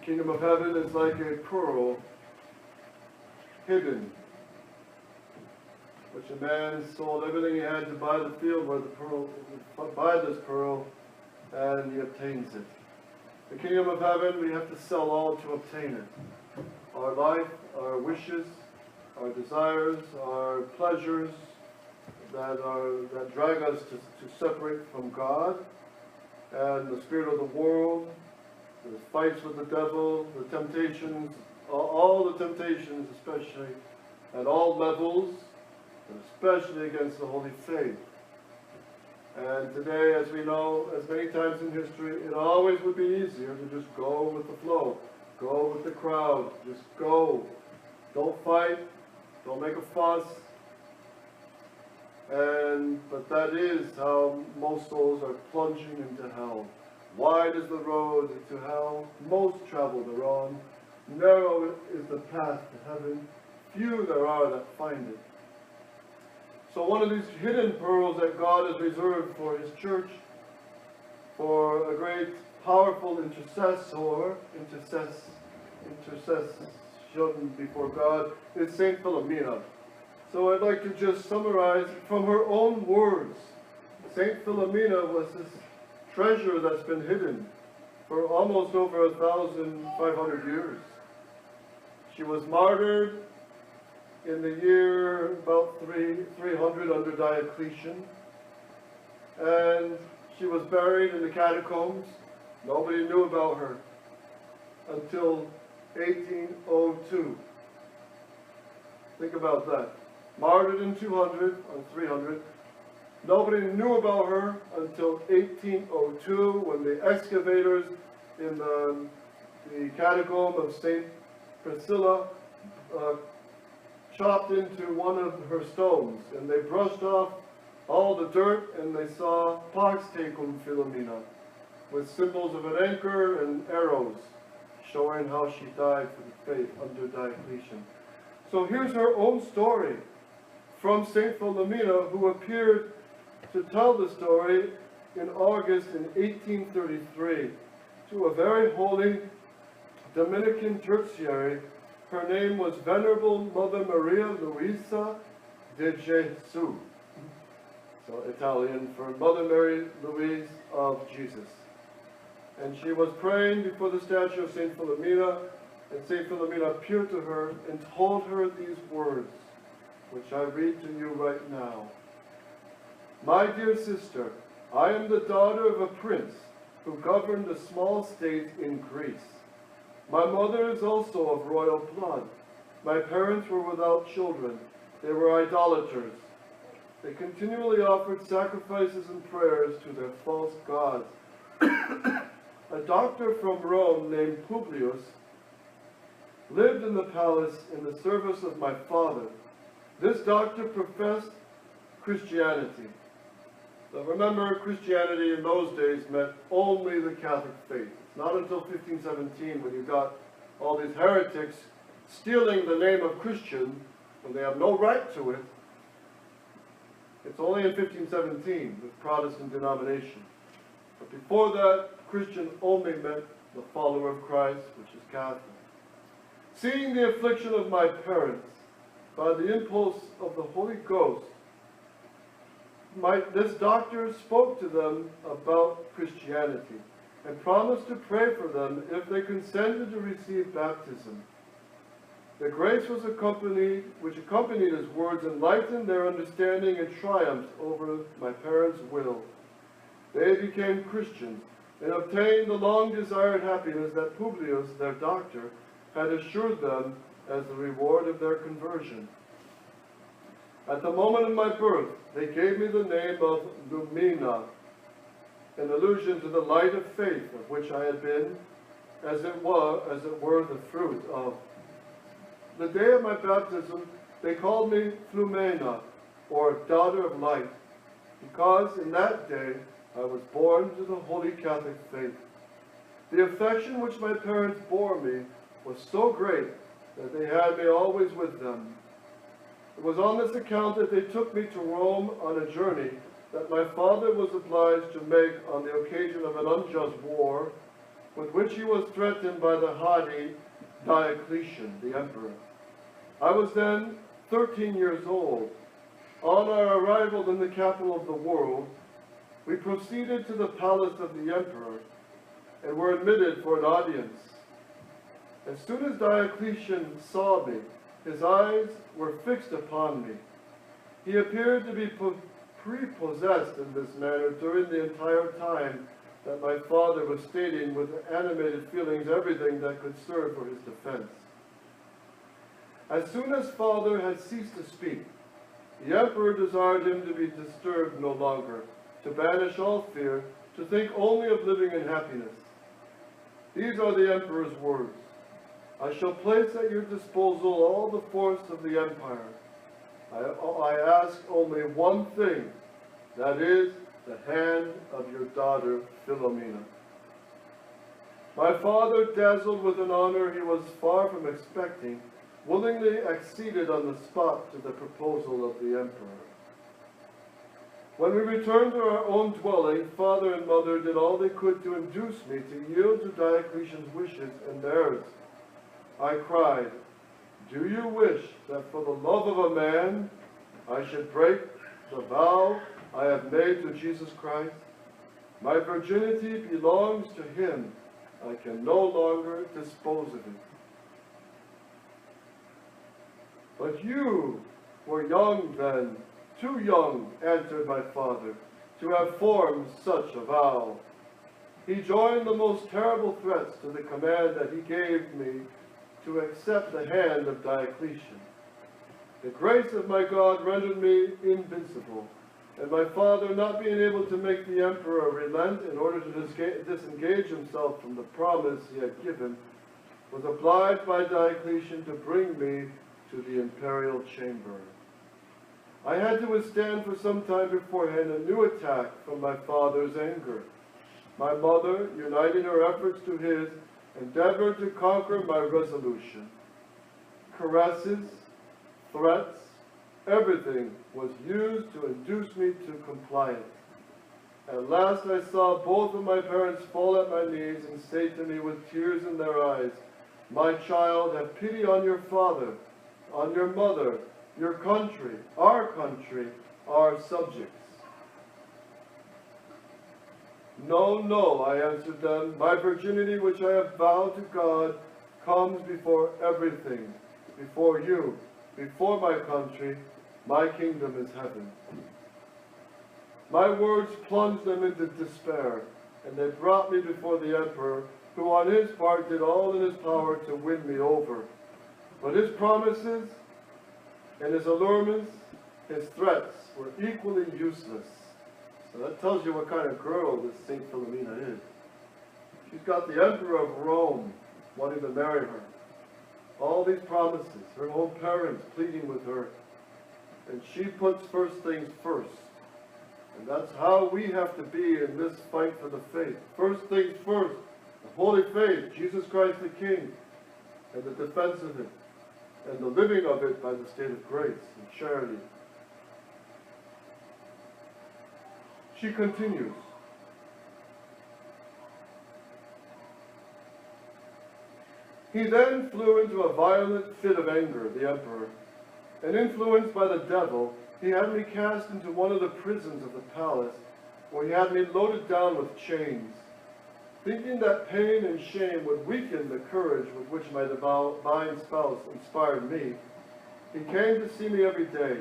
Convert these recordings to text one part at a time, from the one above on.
kingdom of heaven is like a pearl hidden, which a man sold everything he had to buy the field where the pearl, buy this pearl, and he obtains it. The kingdom of heaven, we have to sell all to obtain it. Our life, our wishes, our desires, our pleasures that drag us to separate from God, and the spirit of the world, the fights with the devil, the temptations, all the temptations especially, at all levels, and especially against the holy faith. And today, as we know, as many times in history, it always would be easier to just go with the flow, go with the crowd, just go. Don't fight, don't make a fuss. But that is how most souls are plunging into hell. Wide is the road to hell, most travel thereon. Narrow is the path to heaven, few there are that find it. So one of these hidden pearls that God has reserved for His church, for a great, powerful intercession before God, is Saint Philomena. So I'd like to just summarize from her own words. Saint Philomena was this treasure that's been hidden for almost over 1,500 years. She was martyred in the year about 300 under Diocletian, and she was buried in the catacombs. Nobody knew about her until 1802. Think about that. Martyred in 200 or 300. Nobody knew about her until 1802, when the excavators in the catacomb of St. Priscilla chopped into one of her stones, and they brushed off all the dirt, and they saw Pax Tecum Philomena, with symbols of an anchor and arrows, showing how she died for the faith under Diocletian. So here's her own story from St. Philomena, who appeared to tell the story in August in 1833 to a very holy Dominican tertiary. Her name was Venerable Mother Maria Luisa de Jesus. So Italian for Mother Mary Louise of Jesus. And she was praying before the statue of St. Philomena, and St. Philomena appeared to her and told her these words, which I read to you right now. My dear sister, I am the daughter of a prince who governed a small state in Greece. My mother is also of royal blood. My parents were without children. They were idolaters. They continually offered sacrifices and prayers to their false gods. A doctor from Rome named Publius lived in the palace in the service of my father. This doctor professed Christianity. So remember, Christianity in those days meant only the Catholic faith. It's not until 1517 when you got all these heretics stealing the name of Christian when they have no right to it. It's only in 1517 with Protestant denomination. But before that, Christian only meant the follower of Christ, which is Catholic. Seeing the affliction of my parents, by the impulse of the Holy Ghost, this doctor spoke to them about Christianity and promised to pray for them if they consented to receive baptism. The grace which accompanied his words enlightened their understanding and triumphed over my parents' will. They became Christians and obtained the long-desired happiness that Publius, their doctor, had assured them as the reward of their conversion. At the moment of my birth, they gave me the name of Lumina, an allusion to the light of faith of which I had been, as it were, the fruit of. The day of my baptism, they called me Flumena, or daughter of light, because in that day I was born to the Holy Catholic faith. The affection which my parents bore me was so great that they had me always with them. It was on this account that they took me to Rome on a journey that my father was obliged to make on the occasion of an unjust war, with which he was threatened by the haughty Diocletian, the emperor. I was then 13 years old. On our arrival in the capital of the world, we proceeded to the palace of the emperor and were admitted for an audience. As soon as Diocletian saw me, his eyes were fixed upon me. He appeared to be prepossessed in this manner during the entire time that my father was stating with animated feelings everything that could serve for his defense. As soon as father had ceased to speak, the emperor desired him to be disturbed no longer, to banish all fear, to think only of living in happiness. These are the emperor's words. I shall place at your disposal all the force of the empire. I ask only one thing, that is, the hand of your daughter Philomena. My father, dazzled with an honor he was far from expecting, willingly acceded on the spot to the proposal of the emperor. When we returned to our own dwelling, father and mother did all they could to induce me to yield to Diocletian's wishes and theirs. I cried, "Do you wish that for the love of a man I should break the vow I have made to Jesus Christ? My virginity belongs to him. I can no longer dispose of it." "But you were young then, too young," answered my father, "to have formed such a vow." He joined the most terrible threats to the command that he gave me to accept the hand of Diocletian. The grace of my God rendered me invincible, and my father, not being able to make the emperor relent in order to disengage himself from the promise he had given, was obliged by Diocletian to bring me to the imperial chamber. I had to withstand for some time beforehand a new attack from my father's anger. My mother, uniting her efforts to his, endeavored to conquer my resolution. Caresses, threats, everything was used to induce me to compliance. At last I saw both of my parents fall at my knees and say to me with tears in their eyes, "My child, have pity on your father, on your mother, your country, our subjects." "No, no," I answered them, "my virginity which I have vowed to God comes before everything, before you, before my country. My kingdom is heaven." My words plunged them into despair, and they brought me before the emperor, who on his part did all in his power to win me over. But his promises and his allurements, his threats, were equally useless. So that tells you what kind of girl this St. Philomena is. She's got the emperor of Rome wanting to marry her. All these promises, her own parents pleading with her, and she puts first things first. And that's how we have to be in this fight for the faith. First things first, the holy faith, Jesus Christ the King, and the defense of it, and the living of it by the state of grace and charity. She continues, "He then flew into a violent fit of anger, the emperor, and influenced by the devil, he had me cast into one of the prisons of the palace, where he had me loaded down with chains. Thinking that pain and shame would weaken the courage with which my divine spouse inspired me, he came to see me every day.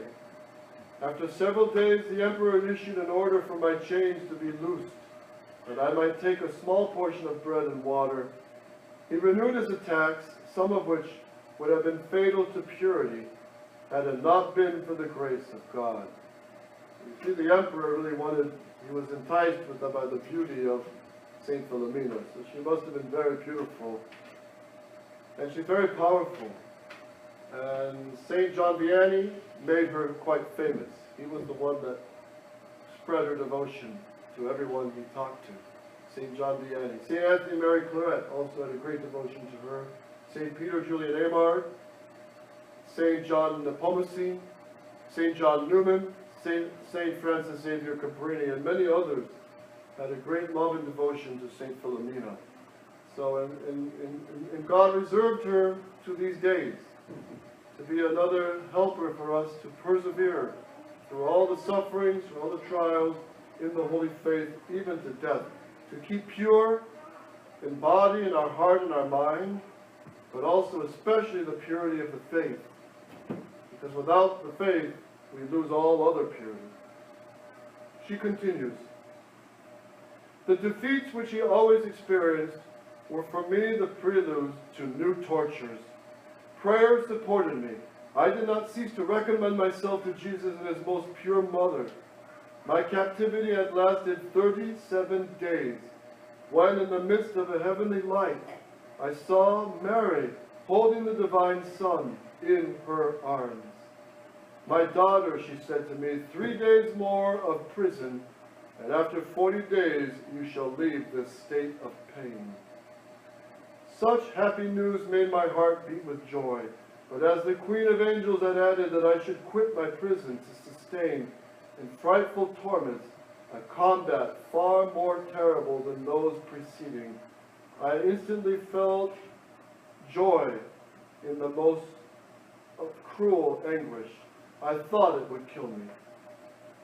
After several days, the emperor issued an order for my chains to be loosed, that I might take a small portion of bread and water. He renewed his attacks, some of which would have been fatal to purity, had it not been for the grace of God." You see, the emperor really he was enticed by the beauty of St. Philomena, so she must have been very beautiful. And she's very powerful. And St. John Vianney made her quite famous. He was the one that spread her devotion to everyone he talked to. St. John Vianney. St. Anthony Mary Claret also had a great devotion to her. St. Peter Julian Aymar, St. John Nepomucene, St. John Newman, St. Francis Xavier Cabrini, and many others had a great love and devotion to St. Philomena. So, and God reserved her to these days to be another helper for us to persevere through all the sufferings, through all the trials in the holy faith, even to death. To keep pure in body, in our heart, and our mind, but also especially the purity of the faith. Because without the faith, we lose all other purity. She continues, the defeats which he always experienced were for me the preludes to new tortures. Prayer supported me. I did not cease to recommend myself to Jesus and his most pure mother. My captivity had lasted 37 days, when in the midst of a heavenly light, I saw Mary holding the divine Son in her arms. My daughter, she said to me, 3 days more of prison, and after 40 days you shall leave this state of pain. Such happy news made my heart beat with joy, but as the Queen of Angels had added that I should quit my prison to sustain in frightful torments a combat far more terrible than those preceding, I instantly felt joy in the most cruel anguish. I thought it would kill me.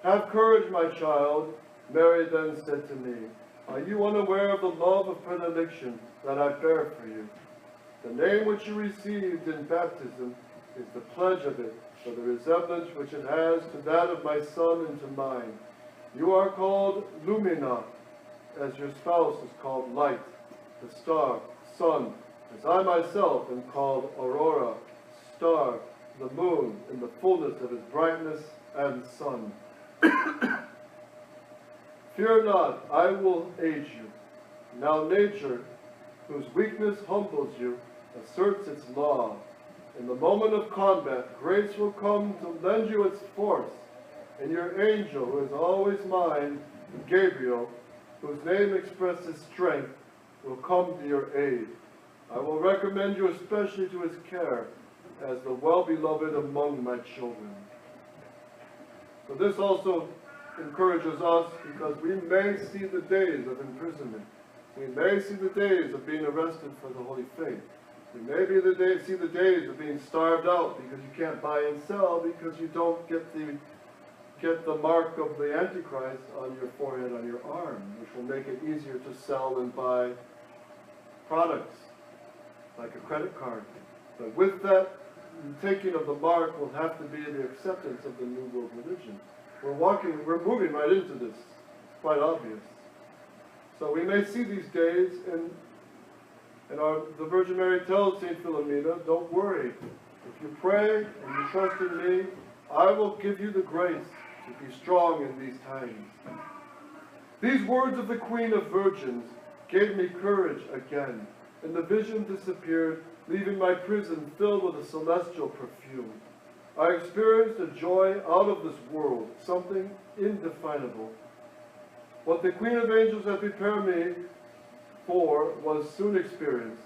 Have courage, my child, Mary then said to me. Are you unaware of the love of predilection that I bear for you? The name which you received in baptism is the pledge of it, for the resemblance which it has to that of my son and to mine. You are called Lumina, as your spouse is called Light, the star, sun, as I myself am called Aurora, star, the moon, in the fullness of his brightness and sun. Fear not, I will aid you. Now nature, whose weakness humbles you, asserts its law. In the moment of combat, grace will come to lend you its force, and your angel, who is always mine, Gabriel, whose name expresses strength, will come to your aid. I will recommend you especially to his care, as the well-beloved among my children. So this also encourages us, because we may see the days of imprisonment. We may see the days of being arrested for the holy faith. We may see the days of being starved out because you can't buy and sell, because you don't get the mark of the Antichrist on your forehead, on your arm, which will make it easier to sell and buy products, like a credit card. But with that taking of the mark will have to be the acceptance of the New World religion. We're moving right into this. It's quite obvious. So we may see these days, and the Virgin Mary tells St. Philomena, don't worry. If you pray and you trust in me, I will give you the grace to be strong in these times. These words of the Queen of Virgins gave me courage again, and the vision disappeared, leaving my prison filled with a celestial perfume. I experienced a joy out of this world, something indefinable. What the Queen of Angels had prepared me for was soon experienced.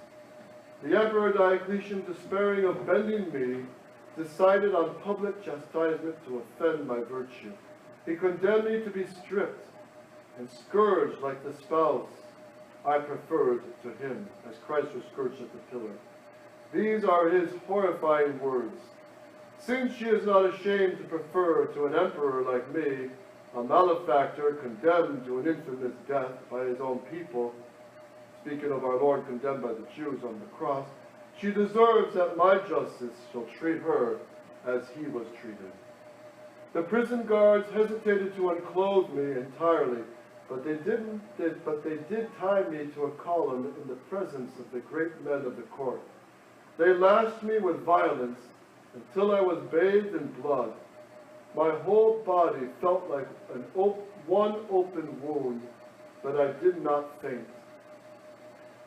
The Emperor Diocletian, despairing of bending me, decided on public chastisement to offend my virtue. He condemned me to be stripped and scourged like the spouse I preferred to him, as Christ was scourged at the pillar. These are his horrifying words. Since she is not ashamed to prefer to an emperor like me, a malefactor condemned to an infamous death by his own people, speaking of our Lord condemned by the Jews on the cross, she deserves that my justice shall treat her as he was treated. The prison guards hesitated to unclothe me entirely, but they did tie me to a column in the presence of the great men of the court. They lashed me with violence until I was bathed in blood. My whole body felt like one open wound, but I did not faint.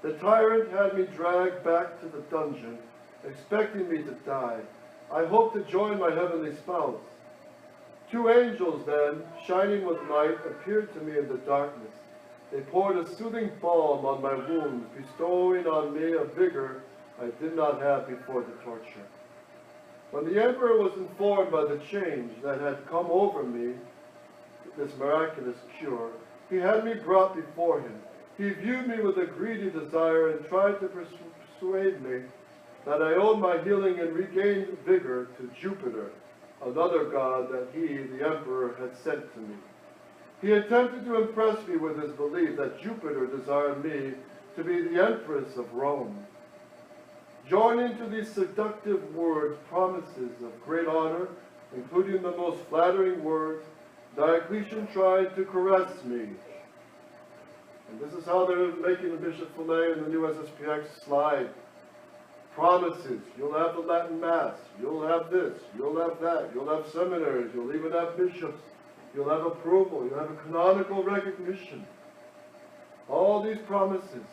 The tyrant had me dragged back to the dungeon, expecting me to die. I hoped to join my heavenly spouse. 2 angels then, shining with light, appeared to me in the darkness. They poured a soothing balm on my wounds, bestowing on me a vigor I did not have before the torture. When the emperor was informed by the change that had come over me, this miraculous cure, he had me brought before him. He viewed me with a greedy desire and tried to persuade me that I owed my healing and regained vigor to Jupiter, another god that he, the emperor, had sent to me. He attempted to impress me with his belief that Jupiter desired me to be the empress of Rome. Joining to these seductive words promises of great honor, including the most flattering words, Diocletian tried to caress me. And this is how they're making the Bishop Fillet and the new SSPX slide. Promises. You'll have the Latin Mass. You'll have this. You'll have that. You'll have seminaries. You'll even have bishops. You'll have approval. You'll have a canonical recognition. All these promises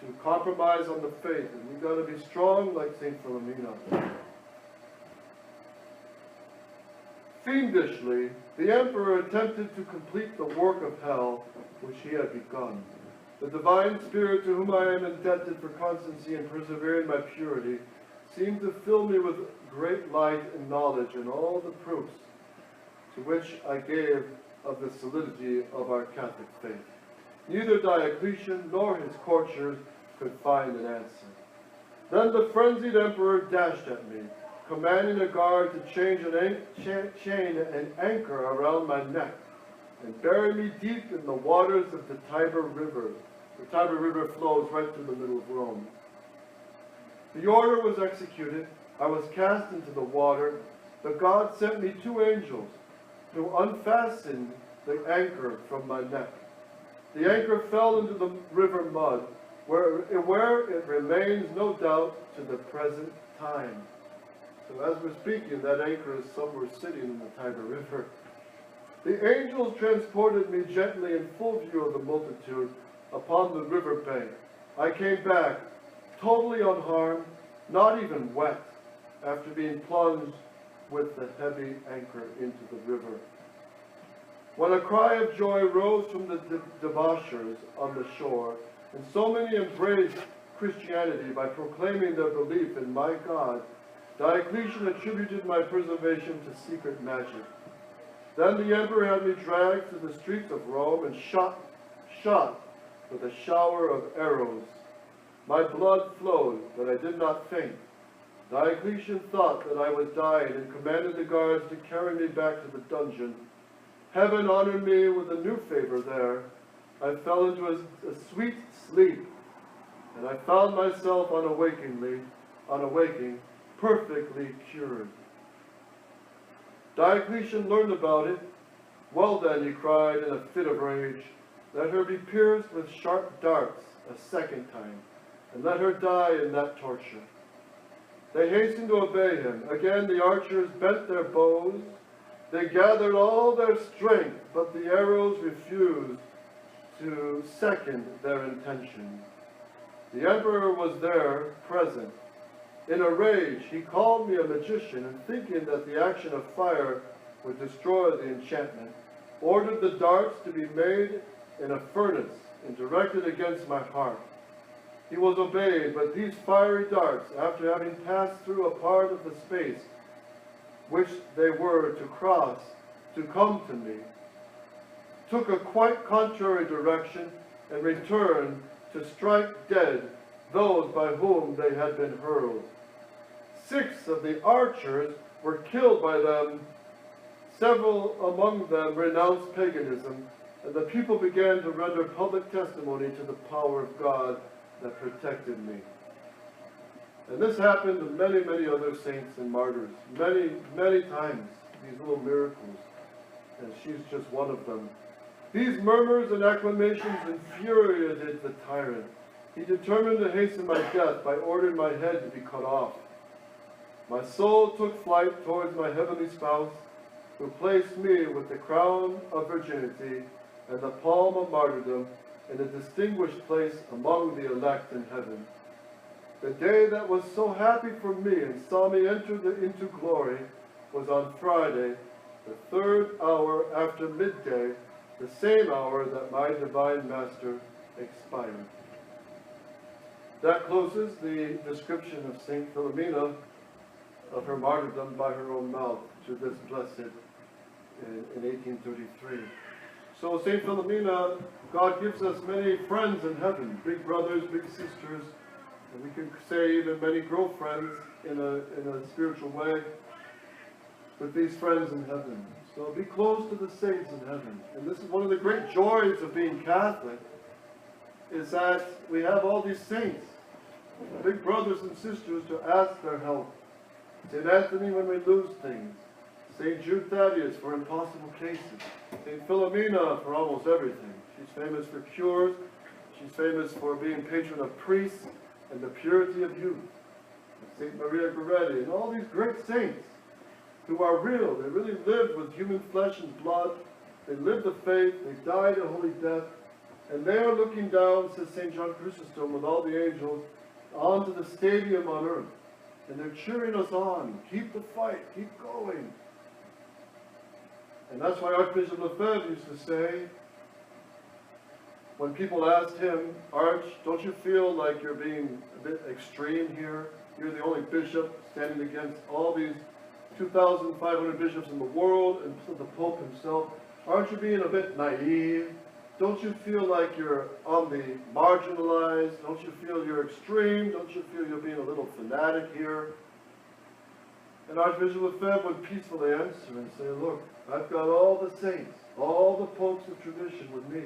to compromise on the faith. And we've got to be strong like St. Philomena. Fiendishly, the emperor attempted to complete the work of hell which he had begun. The divine spirit to whom I am indebted for constancy and persevering my purity seemed to fill me with great light and knowledge in all the proofs to which I gave of the solidity of our Catholic faith. Neither Diocletian nor his courtiers could find an answer. Then the frenzied emperor dashed at me, commanding a guard to chain an anchor around my neck and bury me deep in the waters of the Tiber River. The Tiber River flows right through the middle of Rome. The order was executed. I was cast into the water. But God sent me 2 angels to unfasten the anchor from my neck. The anchor fell into the river mud, where it remains, no doubt, to the present time. So as we're speaking, that anchor is somewhere sitting in the Tiber River. The angels transported me gently in full view of the multitude upon the river bank. I came back, totally unharmed, not even wet, after being plunged with the heavy anchor into the river. When a cry of joy rose from the debauchers on the shore, and so many embraced Christianity by proclaiming their belief in my God, Diocletian attributed my preservation to secret magic. Then the emperor had me dragged to the streets of Rome and shot with a shower of arrows. My blood flowed, but I did not faint. Diocletian thought that I was dying and commanded the guards to carry me back to the dungeon. Heaven honored me with a new favor there. I fell into a sweet sleep, and I found myself on awaking, perfectly cured. Diocletian learned about it. Well then, he cried in a fit of rage, let her be pierced with sharp darts a second time, and let her die in that torture. They hastened to obey him. Again the archers bent their bows. They gathered all their strength, but the arrows refused to second their intentions. The emperor was there, present. In a rage, he called me a magician, and thinking that the action of fire would destroy the enchantment, ordered the darts to be made in a furnace and directed against my heart. He was obeyed, but these fiery darts, after having passed through a part of the space which they were to cross to come to me, took a quite contrary direction and returned to strike dead those by whom they had been hurled. 6 of the archers were killed by them. Several among them renounced paganism, and the people began to render public testimony to the power of God that protected me. And this happened to many, many other saints and martyrs, many, many times, these little miracles, and she's just one of them. These murmurs and acclamations infuriated the tyrant. He determined to hasten my death by ordering my head to be cut off. My soul took flight towards my heavenly spouse, who placed me with the crown of virginity and the palm of martyrdom in a distinguished place among the elect in heaven. The day that was so happy for me and saw me enter into glory was on Friday, the 3rd hour after midday, the same hour that my divine master expired. That closes the description of St. Philomena, of her martyrdom by her own mouth to this blessed in 1833. So St. Philomena, God gives us many friends in heaven, big brothers, big sisters, and we can say even many girlfriends in a spiritual way with these friends in heaven. So be close to the saints in heaven. And this is one of the great joys of being Catholic, is that we have all these saints, big brothers and sisters, to ask their help. St. Anthony when we lose things. St. Jude Thaddeus for impossible cases. St. Philomena for almost everything. She's famous for cures. She's famous for being patron of priests and the purity of youth. St. Maria Goretti and all these great saints who are real. They really lived with human flesh and blood. They lived the faith. They died a holy death. And they are looking down, says St. John Chrysostom, with all the angels, onto the stadium on earth. And they're cheering us on. Keep the fight. Keep going. And that's why Archbishop Lefebvre used to say, when people asked him, Arch, don't you feel like you're being a bit extreme here? You're the only bishop standing against all these 2,500 bishops in the world and the Pope himself. Aren't you being a bit naive? Don't you feel like you're on the marginalized? Don't you feel you're extreme? Don't you feel you're being a little fanatic here? And Archbishop Lefebvre would peacefully answer and say, look, I've got all the saints, all the popes of tradition with me.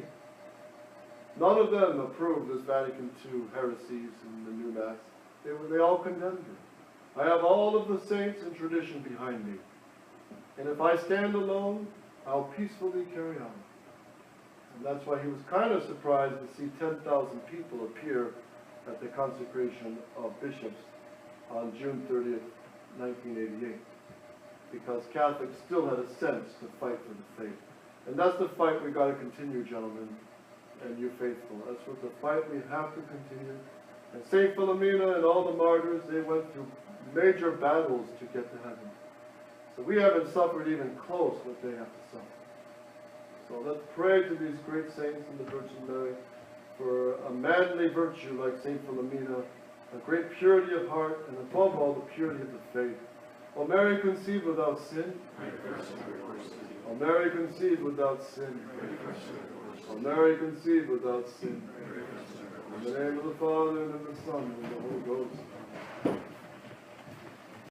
None of them approved this Vatican II heresies and the new Mass. They all condemned it. I have all of the saints and tradition behind me. And if I stand alone, I'll peacefully carry on. And that's why he was kind of surprised to see 10,000 people appear at the consecration of bishops on June 30th, 1988. Because Catholics still had a sense to fight for the faith. And that's the fight we got to continue, gentlemen, and you faithful. That's what the fight we have to continue. And St. Philomena and all the martyrs, they went through major battles to get to heaven. So we haven't suffered even close what they have to suffer. So let's pray to these great saints and the Virgin Mary for a manly virtue like St. Philomena, a great purity of heart, and above all, the purity of the faith. O Mary conceived without sin. O Mary conceived without sin. O Mary conceived without sin. In the name of the Father, and of the Son, and of the Holy Ghost.